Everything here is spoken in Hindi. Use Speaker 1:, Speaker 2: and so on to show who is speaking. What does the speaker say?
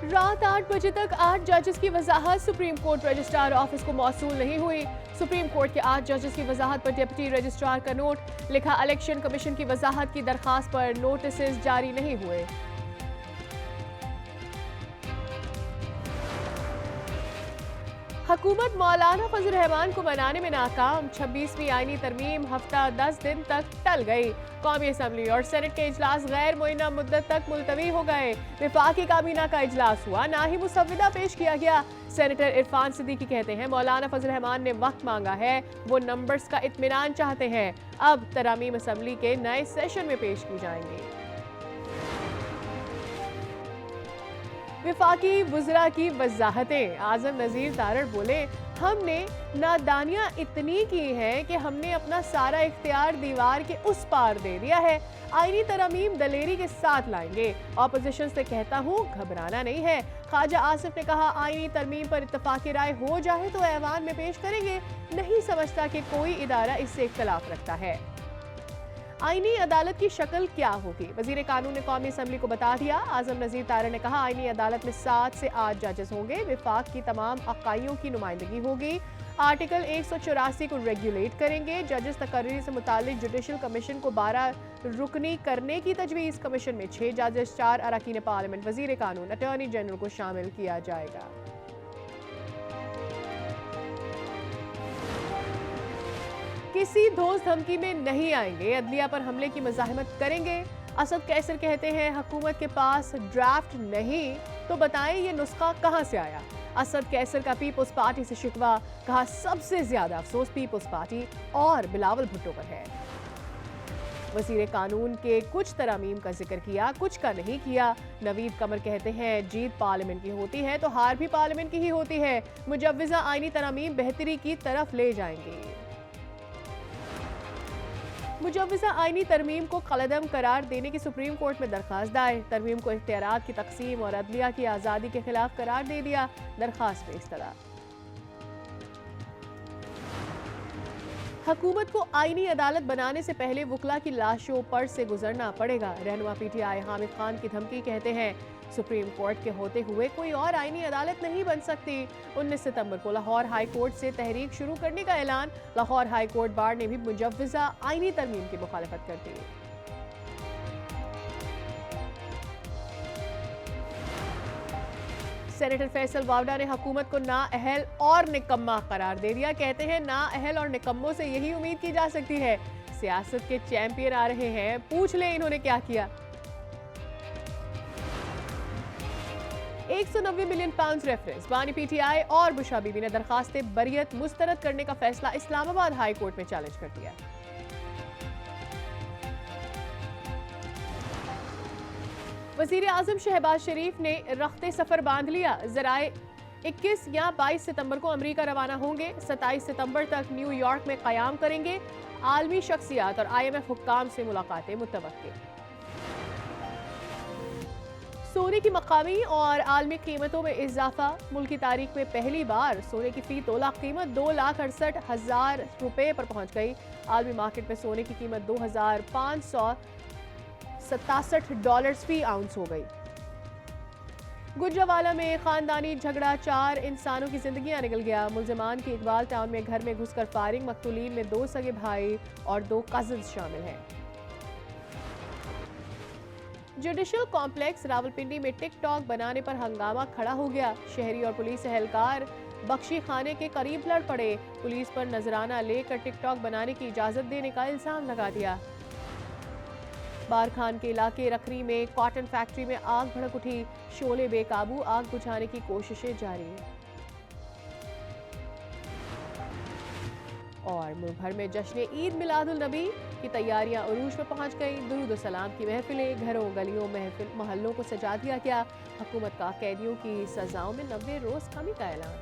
Speaker 1: रात 8 बजे तक 8 जजेस की वजाहत सुप्रीम कोर्ट रजिस्ट्रार ऑफिस को मौसूल नहीं हुई। सुप्रीम कोर्ट के 8 जजेस की वजाहत पर डिप्टी रजिस्ट्रार का नोट लिखा। इलेक्शन कमीशन की वजाहत की दरखास्त पर नोटिस जारी नहीं हुए। हुकूमत मौलाना फजल रहमान को मनाने में नाकाम। 26वीं आईनी तरमीम हफ्ता 10 दिन तक टल गई। कौमी असम्बली और सेनेट के इजलास गैर मुय्यना मुद्दत तक मुलतवी हो गए। विफाकी काबीना का इजलास हुआ, ना ही मुसव्विदा पेश किया गया। सेनेटर इरफान सिद्दीकी कहते हैं मौलाना फजल रहमान ने वक्त मांगा है, वो नंबर्स का इत्मीनान चाहते हैं। अब तरामीम असम्बली के नए सेशन में पेश की जाएंगी। विफाकी वुज़रा की वजाहतें। आजम नज़ीर तारड़ बोले, हमने नादानियां इतनी की हैं कि हमने अपना सारा इख्तियार दीवार के उस पार दे दिया है। आईनी तरमीम दलेरी के साथ लाएंगे। ऑपोजिशन से कहता हूँ घबराना नहीं है। ख्वाजा आसिफ ने कहा आईनी तरमीम पर इत्तफाकी राय हो जाए तो ऐवान में पेश करेंगे। नहीं समझता कि कोई इदारा इससे इख्तलाफ रखता है। आईनी अदालत की शक्ल क्या होगी? वजीर कानून ने कौमी असम्बली को बता दिया। आजम नज़ीर तारड़ ने कहा आईनी अदालत में 7 से 8 जजेस होंगे। विफाक की तमाम अकाइयों की नुमाइंदगी होगी। आर्टिकल 184 को रेगुलेट करेंगे। जजेस तकर्री से मुतालिक जुडिशल कमीशन को 12 रुकनी करने की तजवीज़। कमीशन में 6 जजेस, 4 अरकान पार्लियामेंट, वजीर कानून, अटॉर्नी जनरल को शामिल किया जाएगा। किसी धोस धमकी में नहीं आएंगे। अदलिया पर हमले की मज़ाहमत करेंगे। असद कैसर कहते हैं हुकूमत के पास ड्राफ्ट नहीं तो बताएं ये नुस्खा कहां से आया। असद कैसर का पीपल्स पार्टी से शिकवा। कहा सबसे ज्यादा अफसोस पीपल्स पार्टी और बिलावल भुट्टो पर है। वजीर कानून के कुछ तरामीम का जिक्र किया, कुछ का नहीं किया। नवीद कमर कहते हैं जीत पार्लियामेंट की होती है तो हार भी पार्लियामेंट की ही होती है। मुजव्विजा आईनी तरामीम बेहतरी की तरफ ले जाएंगी। मुजव्विजा आईनी तरमीम को कलअदम करार देने की सुप्रीम कोर्ट में दरखास्त दायर। तरमीम को इख्तियारात की तकसीम और अदलिया की आज़ादी के खिलाफ करार दे दिया। दरखास्त में इस तरह हुकूमत को आईनी अदालत बनाने से पहले वकला की लाशों पर से गुजरना पड़ेगा। रहनुमा पीटीआई हामिद खान की धमकी। कहते हैं सुप्रीम कोर्ट के होते हुए कोई और आईनी अदालत नहीं बन सकती। 19 सितंबर को लाहौर हाई कोर्ट से तहरीक शुरू करने का ऐलान। लाहौर हाई कोर्ट बार ने भी मुजव्विजा आईनी तरमीम की मुखालफत कर दी। सेनेटर फैसल वावडा ने हुकूमत को नाअहल और निकम्मा करार दे दिया। कहते हैं नाअहल और निकम्मों से यही उम्मीद की जा सकती है। सियासत के चैंपियन आ रहे हैं, पूछ ले इन्होंने क्या किया। 190 मिलियन पाउंड रेफरेंस। बानी पीटीआई और बुशा बीबी ने दरखास्तें बरियत मुस्तरद करने का फैसला इस्लामाबाद हाई कोर्ट में चैलेंज कर दिया। वजीर आजम शहबाज शरीफ ने रख्ते सफर बांध लिया। जराए 21 या 22 सितंबर को अमेरिका रवाना होंगे। 27 सितंबर तक न्यूयॉर्क में क़याम करेंगे। आलमी शख्सियात और IMF हुक्काम से मुलाकातें मुतवक्किल। सोने की मकामी और आलमी कीमतों में इजाफा। मुल्क की तारीख में पहली बार सोने की फी तोला कीमत 2,68,000 रुपए पर पहुंच गई। आलमी मार्केट में सोने की कीमत $2,567 फी आउंस हो गई। गुजरावाला में खानदानी झगड़ा, 4 इंसानों की जिंदगियां निकल गया। मुल्जिमान की इकबाल टाउन में घर में घुसकर फायरिंग। मकतूलीन में 2 सगे भाई और 2 कजिन्स शामिल हैं। जुडिशल कॉम्प्लेक्स रावलपिंडी में टिकटॉक बनाने पर हंगामा खड़ा हो गया। शहरी और पुलिस एहलकार बख्शी खाने के करीब लड़ पड़े। पुलिस पर नजराना लेकर टिकटॉक बनाने की इजाजत देने का इल्जाम लगा दिया। बारखान के इलाके रखरी में कॉटन फैक्ट्री में आग भड़क उठी। शोले बेकाबू, आग बुझाने की कोशिशें जारी। और मुल्क भर में जश्न ईद मिलादुल नबी की तैयारियां उरूज पर पहुंच गई। दुरूद सलाम की महफिलें, घरों गलियों महल्लों को सजा दिया गया। हुकूमत का कैदियों की सजाओं में 90 रोज कमी का ऐलान।